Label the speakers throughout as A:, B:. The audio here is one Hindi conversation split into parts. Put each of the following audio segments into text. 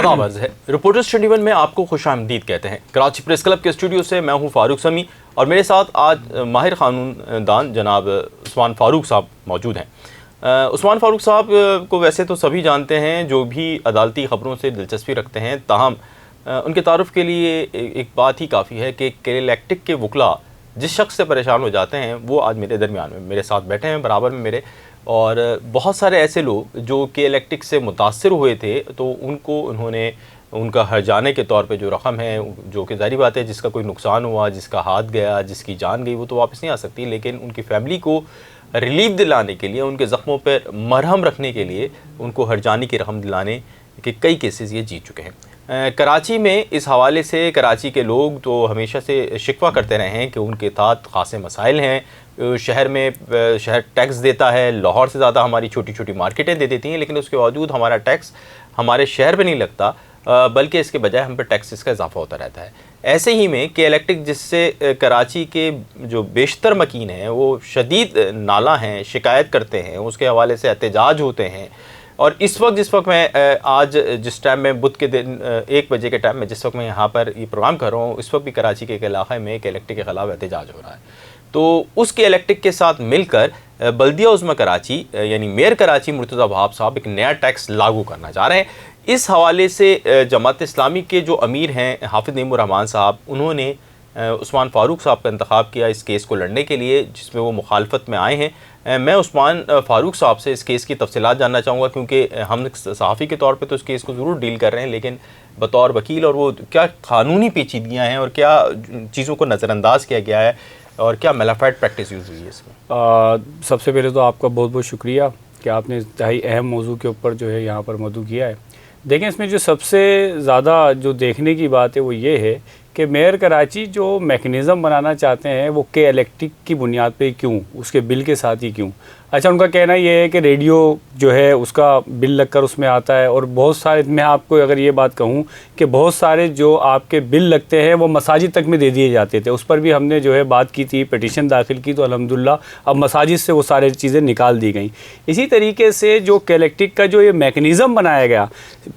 A: आवाज़ है। रिपोर्टर्स 21 में आपको खुशामदीद कहते हैं। कराची प्रेस क्लब के स्टूडियो से मैं हूं फारूक समी और मेरे साथ आज माहिर कानून दान जनाब उस्मान फ़ारूक साहब मौजूद हैं। उस्मान फ़ारूक साहब को वैसे तो सभी जानते हैं जो भी अदालती ख़बरों से दिलचस्पी रखते हैं, ताहम उनके तारुफ़ के लिए एक बात ही काफ़ी है कि केलेक्टिक के वकला जिस शख्स से परेशान हो जाते हैं वो आज मेरे दरमियान में मेरे साथ बैठे हैं, बराबर में मेरे। और बहुत सारे ऐसे लोग जो केलेक्टिक से मुतासर हुए थे तो उन्होंने उनका हर्जाने के तौर पे जो रकम है, जो कि ज़ाहिर बात है जिसका कोई नुकसान हुआ, जिसका हाथ गया, जिसकी जान गई, वो तो वापस नहीं आ सकती, लेकिन उनकी फैमिली को रिलीफ दिलाने के लिए, उनके ज़ख्मों पर मरहम रखने के लिए उनको हर्जाने की रकम दिलाने के कई केसेस ये जीत चुके हैं। कराची में इस हवाले से कराची के लोग तो हमेशा से शिकवा करते रहे हैं कि उनके साथ ख़ासे मसाइल हैं। शहर टैक्स देता है, लाहौर से ज़्यादा हमारी छोटी छोटी मार्केटें दे देती हैं, लेकिन उसके बावजूद हमारा टैक्स हमारे शहर पे नहीं लगता, बल्कि इसके बजाय हम पर टैक्सेस का इजाफा होता रहता है। ऐसे ही में केलेक्टिक, जिससे कराची के जो बेशतर मकीन हैं वो शदीद नाला हैं, शिकायत करते हैं, उसके हवाले से एहतजाज होते हैं। और जिस वक्त मैं आज जिस टाइम में बुध के दिन 1 बजे के टाइम में जिस वक्त मैं यहाँ पर ये प्रोग्राम कर रहा हूँ, इस वक्त भी कराची के एक इलाक़े में केलेक्टिक के ख़िलाफ़ एहतजाज हो रहा है। तो उस केलेक्टिक के साथ मिलकर बल्दिया उज़्मा कराची यानी मेयर कराची मुर्तज़ा वहाब साहब एक नया टैक्स लागू करना चाह रहे हैं। इस हवाले से जमात इस्लामी के जो अमीर हैं हाफिज़ नईमुर रहमान साहब, उन्होंने उस्मान फ़ारूक साहब का इंतखाब किया इस केस को लड़ने के लिए, जिसमें वो मुखालफत में आए हैं। मैं उस्मान फ़ारूक साहब से इस केस की तफसीलात जानना चाहूँगा, क्योंकि हम सहाफ़ी के तौर पे तो इस केस को ज़रूर डील कर रहे हैं, लेकिन बतौर वकील और वो क्या क़ानूनी पेचीदगियाँ हैं और क्या चीज़ों को नज़रअंदाज किया गया है और क्या मेलाफाइड प्रैक्टिस यूज़ हुई है इसमें।
B: सबसे पहले तो आपका बहुत बहुत शुक्रिया कि आपने इंतहाई अहम मौजू के ऊपर जो है यहाँ पर मदऊ किया है। देखें, इसमें जो सबसे ज़्यादा जो देखने की बात है वो ये है कि मेयर कराची जो मैकेनिज़्म बनाना चाहते हैं वो केलेक्टिक की बुनियाद पे क्यों, उसके बिल के साथ ही क्यों। अच्छा, उनका कहना ये है कि रेडियो जो है उसका बिल लगकर उसमें आता है, और बहुत सारे, मैं आपको अगर ये बात कहूँ कि बहुत सारे जो आपके बिल लगते हैं वो मसाजिद तक में दे दिए जाते थे। उस पर भी हमने जो है बात की थी, पिटीशन दाखिल की, तो अल्हम्दुलिल्लाह अब मसाजिद से वो सारी चीज़ें निकाल दी गई। इसी तरीके से जो केलेक्टिक का जो ये मैकेनिज़्म बनाया गया,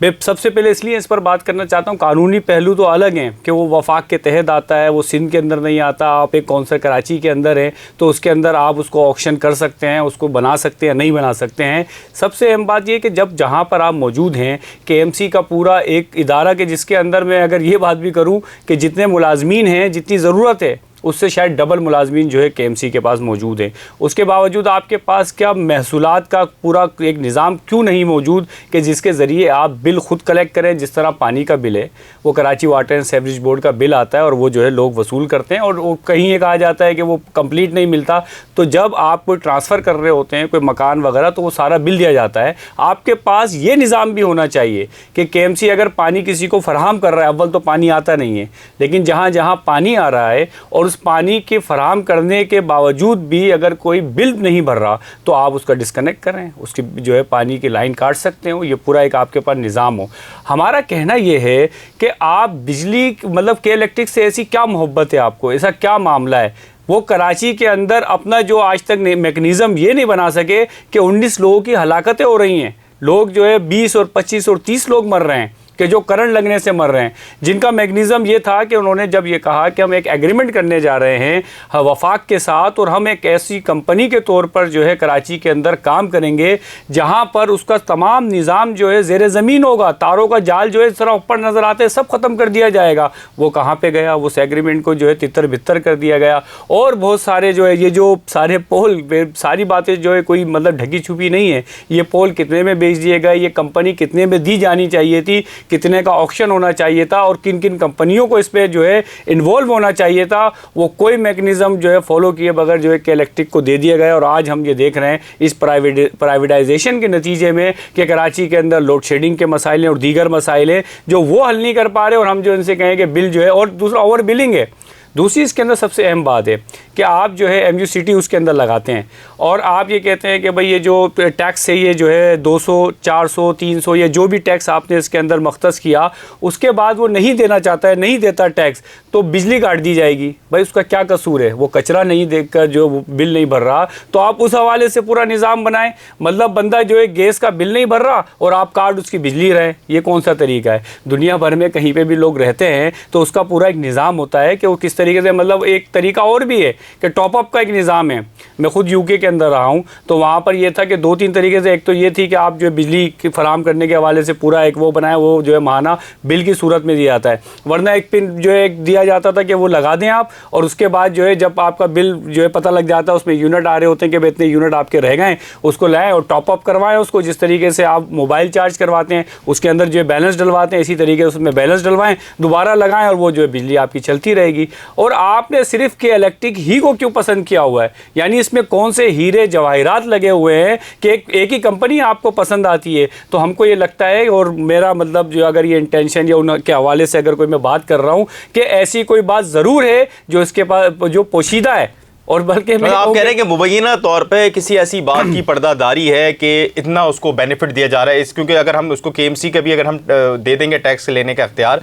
B: मैं सबसे पहले इसलिए इस पर बात करना चाहता हूँ, कानूनी पहलू तो अलग हैं कि वो वफाक के तहत आता है, वो सिंध के अंदर नहीं आता। आप एक कौंसल कराची के अंदर है तो उसके अंदर आप उसको ऑक्शन कर सकते हैं, उसको बना सकते हैं, नहीं बना सकते हैं। सबसे अहम बात यह कि जब जहाँ पर आप मौजूद हैं, KMC का पूरा एक इदारा के जिसके अंदर मैं अगर ये बात भी करूँ कि जितने मुलाजमीन हैं, जितनी ज़रूरत है उससे शायद डबल मुलाजमीन जो है KMC के पास मौजूद है, उसके बावजूद आपके पास क्या महसूलात का पूरा एक निज़ाम क्यों नहीं मौजूद कि जिसके ज़रिए आप बिल ख़ुद कलेक्ट करें। जिस तरह पानी का बिल है वो Karachi water and sewerage board का बिल आता है और वो जो है लोग वसूल करते हैं, और वो कहीं ये कहा जाता है कि वो कंप्लीट नहीं मिलता। तो जब आप कोई ट्रांसफ़र कर रहे होते हैं, कोई मकान वगैरह, तो वो सारा बिल दिया जाता है। आपके पास ये निज़ाम भी होना चाहिए कि KMC अगर पानी किसी को फ़राहम कर रहा है, अव्वल तो पानी आता नहीं है, लेकिन जहाँ जहाँ पानी आ रहा है और पानी के फराहम करने के बावजूद भी अगर कोई बिल नहीं भर रहा तो आप उसका डिस्कनेक्ट करें, उसकी जो है पानी की लाइन काट सकते हो। ये पूरा एक आपके पास निज़ाम हो। हमारा कहना ये है कि आप बिजली मतलब केलेक्टिक से ऐसी क्या मोहब्बत है आपको, ऐसा क्या मामला है। वो कराची के अंदर अपना जो आज तक मैकेनिज़्म ये नहीं बना सके कि 19 लोगों की हलाकतें हो रही हैं, लोग जो है 20 और 25 और 30 लोग मर रहे हैं कि जो करंट लगने से मर रहे हैं, जिनका मैकेनिज़्म ये था कि उन्होंने जब ये कहा कि हम एक एग्रीमेंट करने जा रहे हैं वफाक के साथ, और हम एक ऐसी कंपनी के तौर पर जो है कराची के अंदर काम करेंगे जहां पर उसका तमाम निज़ाम जो है ज़ेरे ज़मीन होगा, तारों का जाल जो है इस तरह ऊपर नज़र आते हैं सब ख़त्म कर दिया जाएगा। वो कहाँ पे गया, उस एग्रीमेंट को जो है तितर बितर कर दिया गया। और बहुत सारे जो है ये जो सारे पोल, सारी बातें जो है कोई मतलब ढकी छुपी नहीं है। ये पोल कितने में बेच दिए गए, ये कंपनी कितने में दी जानी चाहिए थी, कितने का ऑक्शन होना चाहिए था, और किन किन कंपनियों को इस पे जो है इन्वॉल्व होना चाहिए था, वो कोई मैकेनिज़्म जो है फॉलो किए बगैर जो है केलेक्टिक को दे दिया गया। और आज हम ये देख रहे हैं इस प्राइवेटाइजेशन के नतीजे में कि कराची के अंदर लोड शेडिंग के मसाइल हैं और दीगर मसाइल हैं जो वो हल नहीं कर पा रहे, और हम जो इनसे कहें कि बिल जो है, और दूसरा ओवर बिलिंग है। दूसरी इसके अंदर सबसे अहम बात है कि आप जो है MUCT उसके अंदर लगाते हैं और आप ये कहते हैं कि भाई ये जो टैक्स है ये जो है 200, 400, 300 या जो भी टैक्स आपने इसके अंदर मख्तस किया, उसके बाद वो नहीं देना चाहता है, नहीं देता टैक्स, तो बिजली काट दी जाएगी। भाई उसका क्या कसूर है? वो कचरा नहीं देखकर जो बिल नहीं भर रहा, तो आप उस हवाले से पूरा निज़ाम बनाएं। मतलब बंदा जो है गैस का बिल नहीं भर रहा और आप काट उसकी बिजली रहे, ये कौन सा तरीका है? दुनिया भर में कहीं पे भी लोग रहते हैं तो उसका पूरा एक निज़ाम होता है कि वो किस तरीके से, मतलब एक तरीका और भी है कि टॉपअप का एक निज़ाम है। मैं खुद UK के अंदर रहा हूँ तो वहाँ पर ये था कि 2-3 तरीके से, एक तो ये थी कि आप जो है बिजली की फराम करने के हवाले से पूरा एक वो बनाया, वो जो है माहाना बिल की सूरत में दिया जाता है, वरना एक पिन जो है दिया जाता था कि वो लगा दें आप, और उसके बाद जो है जब आपका बिल जो है पता लग जाता है, उसमें यूनिट आ रहे होते हैं कि इतने यूनिट आपके रह गए, उसको लाएँ और टॉपअप करवाएं उसको। जिस तरीके से आप मोबाइल चार्ज करवाते हैं उसके अंदर जो है बैलेंस डलवाते हैं, इसी तरीके से उसमें बैलेंस डलवाएं, दोबारा लगाएं और वो जो है बिजली आपकी चलती रहेगी। और आपने सिर्फ के इलेक्ट्रिक ही को क्यों पसंद किया हुआ है? यानी इसमें कौन से हीरे जवाहिरात लगे हुए हैं कि एक ही कंपनी आपको पसंद आती है? तो हमको ये लगता है, और मेरा मतलब जो अगर ये इंटेंशन या उनके हवाले से अगर कोई मैं बात कर रहा हूँ कि ऐसी कोई बात ज़रूर है जो इसके पास जो पोशीदा है, और बल्कि मैं
A: आप कह रहे हैं कि मुबैना तौर पे किसी ऐसी बात की पर्दादारी है कि इतना उसको बेनिफिट दिया जा रहा है क्योंकि अगर हम उसको KMC का भी अगर हम दे देंगे टैक्स लेने का अख्तियार,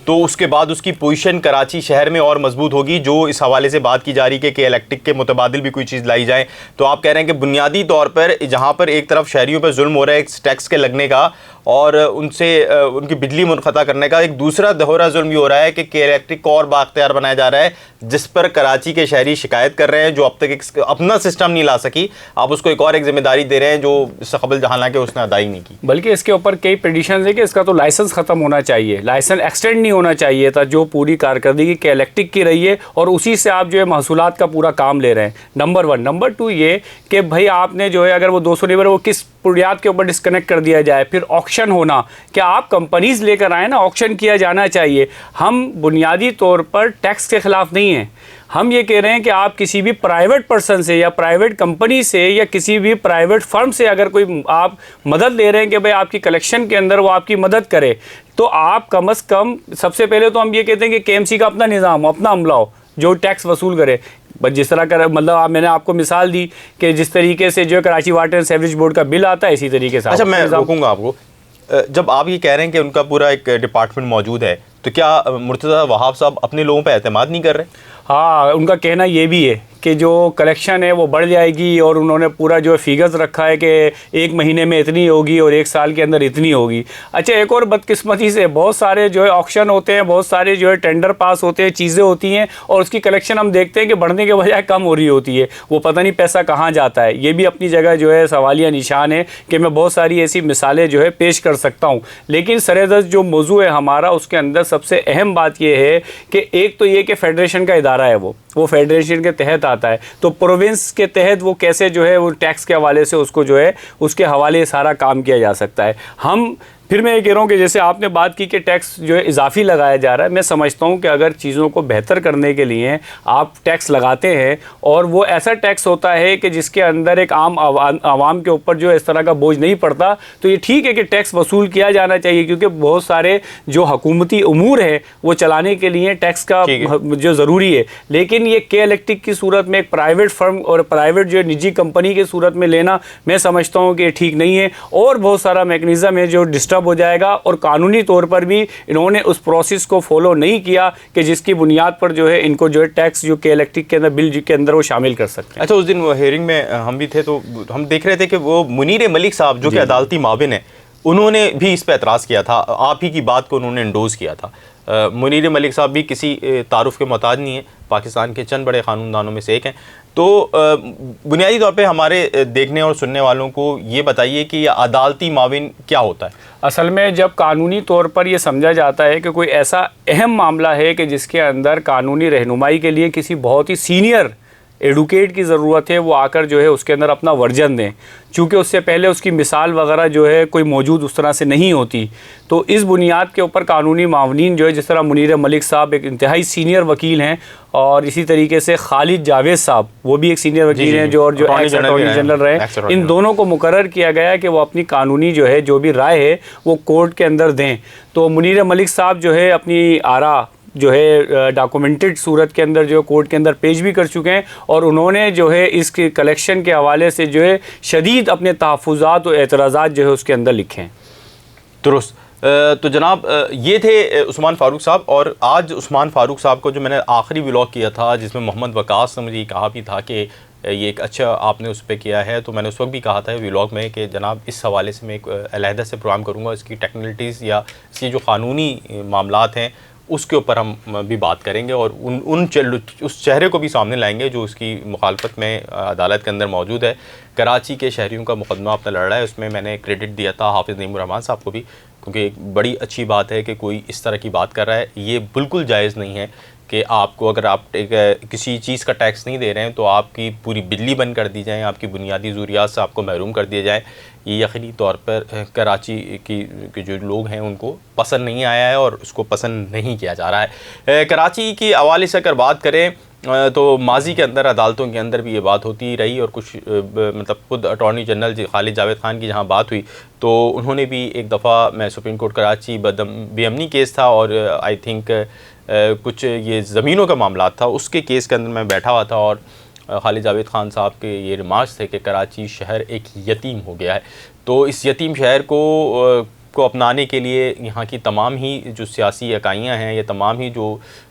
A: तो उसके बाद उसकी पोजीशन कराची शहर में और मजबूत होगी। जो इस हवाले से बात की जा रही है कि इलेक्ट्रिक के मुतबादिल भी कोई चीज़ लाई जाए, तो आप कह रहे हैं कि बुनियादी तौर पर जहाँ पर एक तरफ शहरियों पर जुल्म हो रहा है टैक्स के लगने का और उनसे उनकी बिजली मुनक़ता करने का, एक दूसरा दोहरा जुल्म ये हो रहा है कि इलेक्ट्रिक को और बाख्तियार बनाया जा रहा है, जिस पर कराची के शहरी शिकायत कर रहे हैं, जो अब तक एक अपना सिस्टम नहीं ला सकी। आप उसको एक और एक जिम्मेदारी दे रहे हैं जो इससे कबल हालांकि उसने अदाई नहीं की।
B: बल्कि इसके ऊपर कई पिटिशन है कि इसका तो लाइसेंस ख़त्म होना चाहिए, लाइसेंस एक्सटेंड नहीं होना चाहिए था, जो पूरी कारकर्दगी के इलेक्ट्रिक की रही है, और उसी से आप जो है महसूलात का पूरा काम ले रहे हैं। नंबर 1। नंबर 2 ये कि भाई आपने जो है अगर वो 200 नहीं भरे, वो किस बुनियाद के ऊपर डिस्कनेक्ट कर दिया जाए। फिर ऑक्शन होना, क्या आप कंपनीज लेकर आए ना, ऑक्शन किया जाना चाहिए। हम बुनियादी तौर पर टैक्स के ख़िलाफ़ नहीं हैं, हम ये कह रहे हैं कि आप किसी भी प्राइवेट पर्सन से या प्राइवेट कंपनी से या किसी भी प्राइवेट फर्म से अगर कोई आप मदद ले रहे हैं कि भाई आपकी कलेक्शन के अंदर वो आपकी मदद करे, तो आप कम से कम सबसे पहले तो हम ये कहते हैं कि KMC का अपना निज़ाम हो, अपना अमला हो जो टैक्स वसूल करे। बस जिस तरह का मतलब मैंने आपको मिसाल दी कि जिस तरीके से जो Karachi water and sewerage board का बिल आता है, इसी तरीके से।
A: अच्छा, मैं रोकूंगा आपको। जब आप ये कह रहे हैं कि उनका पूरा एक डिपार्टमेंट मौजूद है, तो क्या मुर्तज़ा वहाब साहब अपने लोगों पर एतमाद नहीं कर रहे?
B: हाँ, उनका कहना ये भी है कि जो कलेक्शन है वो बढ़ जाएगी, और उन्होंने पूरा जो है फिगर्स रखा है कि 1 महीने में इतनी होगी और 1 साल के अंदर इतनी होगी। अच्छा, एक और बदकिस्मती से बहुत सारे जो है ऑक्शन होते हैं, बहुत सारे जो है टेंडर पास होते हैं, चीज़ें होती हैं, और उसकी कलेक्शन हम देखते हैं कि बढ़ने के बजाय कम हो रही होती है। वो पता नहीं पैसा कहाँ जाता है। ये भी अपनी जगह जो है सवालिया निशान है कि मैं बहुत सारी ऐसी मिसालें जो है पेश कर सकता हूँ। लेकिन सरेदस्त जो मौजू है हमारा, उसके अंदर सबसे अहम बात यह है कि एक तो ये कि फेडरेशन का इदारा है, वो फेडरेशन के तहत आता है, तो प्रोविंस के तहत वो कैसे जो है वो टैक्स के हवाले से उसको जो है उसके हवाले सारा काम किया जा सकता है। हम फिर मैं ये कह रहा हूँ कि जैसे आपने बात की कि टैक्स जो है इजाफी लगाया जा रहा है, मैं समझता हूँ कि अगर चीज़ों को बेहतर करने के लिए आप टैक्स लगाते हैं और वो ऐसा टैक्स होता है कि जिसके अंदर एक आम आवाम के ऊपर जो इस तरह का बोझ नहीं पड़ता, तो ये ठीक है कि टैक्स वसूल किया जाना चाहिए, क्योंकि बहुत सारे जो हुकूमती उमूर है वो चलाने के लिए टैक्स का जो ज़रूरी है। लेकिन ये के इलेक्ट्रिक की सूरत में एक प्राइवेट फर्म और प्राइवेट जो निजी कंपनी की सूरत में लेना, मैं समझता हूँ कि ठीक नहीं है, और बहुत सारा मैकेनिज़्म है जो डिस्टर्ब हो जाएगा, और कानूनी तौर पर भी इन्होंने उस प्रोसेस को फॉलो नहीं किया कि जिसकी बुनियाद पर जो है इनको जो है टैक्स जो के इलेक्ट्रिक के अंदर बिल के अंदर वो शामिल कर सकते हैं।
A: अच्छा, उस दिन वो हेयरिंग में हम भी थे, तो हम देख रहे थे कि वो मुनीर मलिक साहब जो कि अदालती माविन है, उन्होंने भी इस पर एतराज़ किया था, आप ही की बात को उन्होंने इंडोज़ किया था। मुनीर मलिक साहब भी किसी तारुफ के मोहताज नहीं है, पाकिस्तान के चंद बड़े कानूनदानों में से एक हैं। तो बुनियादी तौर पे हमारे देखने और सुनने वालों को ये बताइए कि यह अदालती माविन क्या होता है?
B: असल में जब कानूनी तौर पर यह समझा जाता है कि कोई ऐसा अहम मामला है कि जिसके अंदर कानूनी रहनुमाई के लिए किसी बहुत ही सीनियर एडवोकेट की ज़रूरत है, वो आकर जो है उसके अंदर अपना वर्जन दें, चूँकि उससे पहले उसकी मिसाल वगैरह जो है कोई मौजूद उस तरह से नहीं होती। तो इस बुनियाद के ऊपर कानूनी मावनीन जो है, जिस तरह मुनीर मलिक साहब एक इंतहाई सीनियर वकील हैं, और इसी तरीके से खालिद जावेद साहब वो भी एक सीनियर वकील हैं जो एक्स अटॉर्नी जनरल रहे, इन दोनों को मुकर्रर किया गया है कि वो अपनी कानूनी जो है जो भी राय है वो कोर्ट के अंदर दें। तो मुनीर मलिक साहब जो है अपनी आरा जो है डॉक्यूमेंटेड सूरत के अंदर जो कोर्ट के अंदर पेश भी कर चुके हैं, और उन्होंने जो है इसके कलेक्शन के हवाले से जो है शदीद अपने तहफ़्फ़ुज़ात और एतराज़ात जो है उसके अंदर लिखे हैं।
A: दुरुस्त। तो जनाब ये थे उस्मान फ़ारूक साहब, और आज उस्मान फ़ारूक साहब को जो मैंने आखिरी व्लॉग किया था जिसमें मोहम्मद वकास ने मुझे ये कहा भी था कि ये एक अच्छा आपने उस पर किया है, तो मैंने उस वक्त भी कहा था व्लॉग में कि जनाब इस हवाले से मैं एक अलहदा से प्रोग्राम करूँगा, इसकी टेक्निकलिटीज़ या इसकी जो क़ानूनी मामलात हैं उसके ऊपर हम भी बात करेंगे, और उस चेहरे को भी सामने लाएंगे जो उसकी मुखालफत में अदालत के अंदर मौजूद है। कराची के शहरियों का मुकदमा अपना लड़ रहा है, उसमें मैंने क्रेडिट दिया था हाफिज़ नईमुर रहमान साहब को भी, क्योंकि एक बड़ी अच्छी बात है कि कोई इस तरह की बात कर रहा है। ये बिल्कुल जायज़ नहीं है कि आपको, अगर आप किसी चीज़ का टैक्स नहीं दे रहे हैं तो आपकी पूरी बिजली बंद कर दी जाए, आपकी बुनियादी ज़रूरियात से आपको महरूम कर दिया जाए। ये यकीनी तौर पर कराची की जो लोग हैं उनको पसंद नहीं आया है और उसको पसंद नहीं किया जा रहा है। कराची की हवाले से अगर बात करें तो माजी के अंदर अदालतों के अंदर भी ये बात होती रही, और कुछ मतलब खुद अटॉर्नी जनरल खालिद जावेद ख़ान की जहाँ बात हुई तो उन्होंने भी एक दफ़ा, मैं सुप्रीम कोर्ट कराची बेअमनी केस था और आई थिंक कुछ ये ज़मीनों का मामला था, उसके केस के अंदर मैं बैठा हुआ था और खालिद जावेद ख़ान साहब के ये रिमार्क्स थे कि कराची शहर एक यतीम हो गया है। तो इस यतीम शहर को अपनाने के लिए यहाँ की तमाम ही जो सियासी इकाइयाँ हैं, ये तमाम ही जो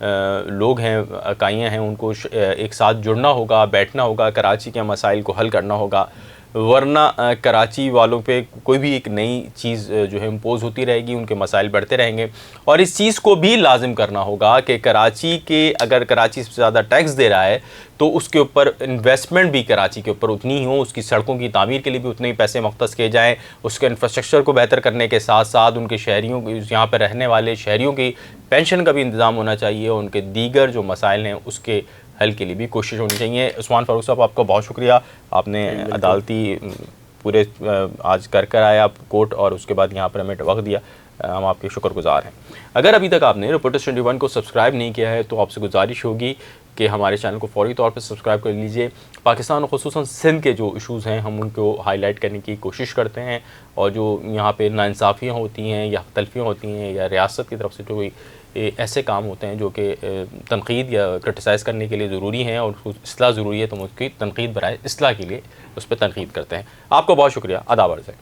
A: लोग हैं, इकाइयाँ हैं, उनको एक साथ जुड़ना होगा, बैठना होगा, कराची के मसाइल को हल करना होगा, वरना कराची वालों पे कोई भी एक नई चीज़ जो है इम्पोज़ होती रहेगी, उनके मसाइल बढ़ते रहेंगे। और इस चीज़ को भी लाजिम करना होगा कि कराची के, अगर कराची सबसे ज़्यादा टैक्स दे रहा है तो उसके ऊपर इन्वेस्टमेंट भी कराची के ऊपर उतनी ही हो, उसकी सड़कों की तामीर के लिए भी उतने ही पैसे मुख्तस किए जाएँ, उसके इंफ्रास्ट्रक्चर को बेहतर करने के साथ साथ उनके शहरियों, यहाँ पर रहने वाले शहरियों की पेंशन का भी इंतज़ाम होना चाहिए, उनके दीगर जो मसाइल हैं उसके हल के लिए भी कोशिश होनी चाहिए। उस्मान फ़ारूक साहब, आपका बहुत शुक्रिया, आपने अदालती पूरे आज कर आए आप कोर्ट, और उसके बाद यहाँ पर हमें वक्त दिया, हम आपके शुक्रगुजार हैं। अगर अभी तक आपने रिपोर्टर्स 21 को सब्सक्राइब नहीं किया है तो आपसे गुजारिश होगी कि हमारे चैनल को फौरी तौर पर सब्सक्राइब कर लीजिए। पाकिस्तान और ख़ुसूसन सिंध के जो इशूज़ हैं हम उनको हाईलाइट करने की कोशिश करते हैं, और जो यहाँ पे नाइंसाफ़ियाँ होती हैं या तलफियाँ होती हैं या रियासत की तरफ से जो कोई ऐसे काम होते हैं जो कि तनकीद या क्रिटिसाइज़ करने के लिए ज़रूरी हैं और उसको इस्लाह ज़रूरी है, तो हम उसकी तनकीद बराए इस्लाह के लिए उस पर तनकीद करते हैं। आपको बहुत शुक्रिया, आदाब अर्ज़ है।